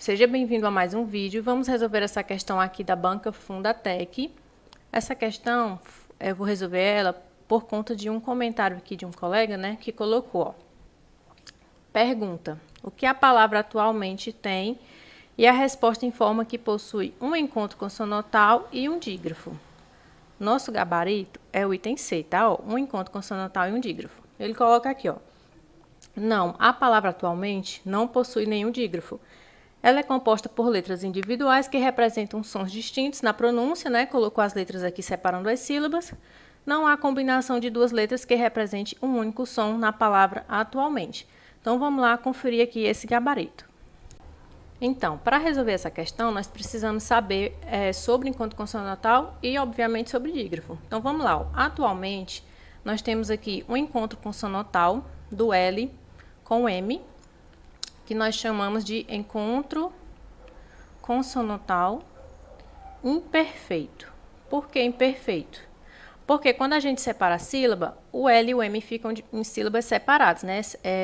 Seja bem-vindo a mais um vídeo. Vamos resolver essa questão aqui da banca Fundatec. Essa questão, eu vou resolver ela por conta de um comentário aqui de um colega, né, que colocou, ó. Pergunta: o que a palavra atualmente tem? E a resposta informa que possui um encontro consonantal e um dígrafo. Nosso gabarito é o item C, tá? Ó, um encontro consonantal e um dígrafo. Ele coloca aqui, ó. Não, a palavra atualmente não possui nenhum dígrafo. Ela é composta por letras individuais que representam sons distintos na pronúncia, né? Colocou as letras aqui separando as sílabas. Não há combinação de duas letras que represente um único som na palavra atualmente. Então, vamos lá conferir aqui esse gabarito. Então, para resolver essa questão, nós precisamos saber sobre encontro consonantal e, obviamente, sobre dígrafo. Então, vamos lá. Ó. Atualmente, nós temos aqui um encontro consonantal do L com M, que nós chamamos de encontro consonantal imperfeito. Por que imperfeito? Porque quando a gente separa a sílaba, o L e o M ficam em sílabas separadas, né?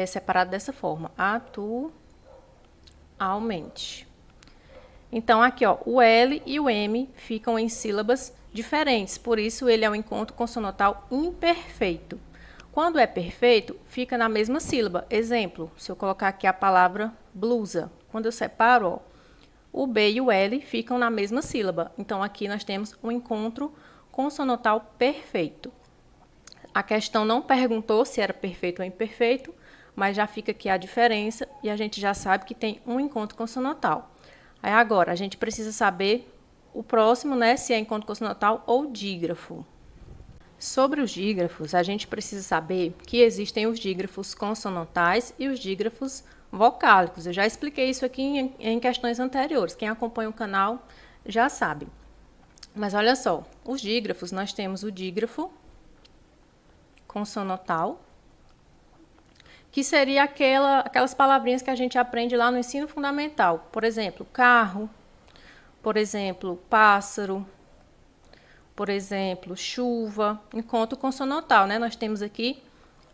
Separado dessa forma. Atualmente. Então, aqui, ó, o L e o M ficam em sílabas diferentes, por isso ele é um encontro consonantal imperfeito. Quando é perfeito, fica na mesma sílaba. Exemplo, se eu colocar aqui a palavra blusa, quando eu separo, ó, o B e o L ficam na mesma sílaba. Então, aqui nós temos um encontro consonantal perfeito. A questão não perguntou se era perfeito ou imperfeito, mas já fica aqui a diferença e a gente já sabe que tem um encontro consonantal. Aí agora, a gente precisa saber o próximo, né, se é encontro consonantal ou dígrafo. Sobre os dígrafos, a gente precisa saber que existem os dígrafos consonantais e os dígrafos vocálicos. Eu já expliquei isso aqui em questões anteriores. Quem acompanha o canal já sabe. Mas olha só, os dígrafos, nós temos o dígrafo consonantal, que seria aquelas palavrinhas que a gente aprende lá no ensino fundamental. Por exemplo, carro, por exemplo, pássaro, por exemplo, chuva, encontro consonantal, né? Nós temos aqui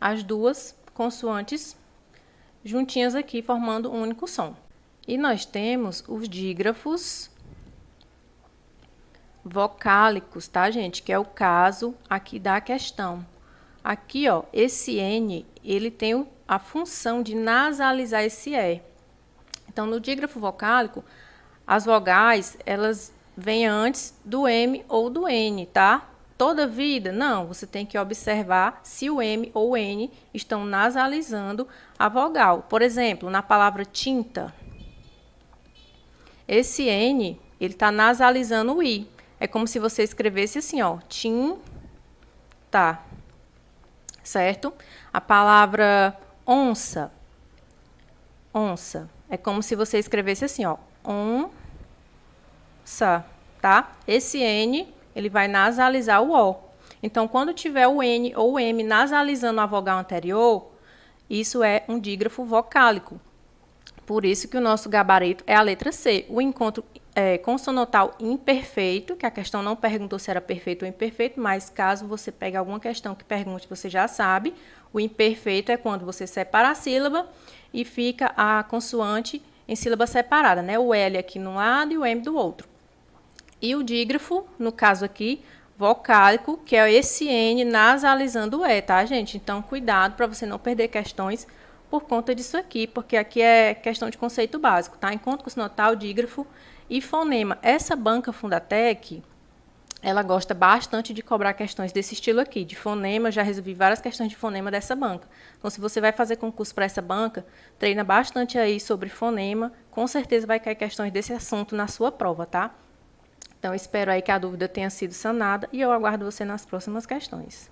as duas consoantes juntinhas aqui, formando um único som. E nós temos os dígrafos vocálicos, tá, gente? Que é o caso aqui da questão. Aqui, ó, esse N, ele tem a função de nasalizar esse E. Então, no dígrafo vocálico, as vogais, elas vêm antes do M ou do N, tá? Toda vida, não, você tem que observar se o M ou o N estão nasalizando a vogal. Por exemplo, na palavra tinta, esse N, ele está nasalizando o I. É como se você escrevesse assim, ó, tinta, certo? A palavra onça, é como se você escrevesse assim, ó, onça, tá? Esse N, ele vai nasalizar o O. Então, quando tiver o N ou o M nasalizando a vogal anterior, isso é um dígrafo vocálico. Por isso que o nosso gabarito é a letra C, o encontro consonantal imperfeito, que a questão não perguntou se era perfeito ou imperfeito, mas caso você pegue alguma questão que pergunte, você já sabe, o imperfeito é quando você separa a sílaba e fica a consoante em sílaba separada, né? O L aqui no lado e o M do outro. E o dígrafo, no caso aqui, vocálico, que é esse N nasalizando o E, tá, gente? Então, cuidado para você não perder questões por conta disso aqui, porque aqui é questão de conceito básico, tá? Encontro consonantal, dígrafo e fonema. Essa banca Fundatec, ela gosta bastante de cobrar questões desse estilo aqui, de fonema. Já resolvi várias questões de fonema dessa banca. Então, se você vai fazer concurso para essa banca, treina bastante aí sobre fonema. Com certeza vai cair questões desse assunto na sua prova, tá? Então, espero aí que a dúvida tenha sido sanada e eu aguardo você nas próximas questões.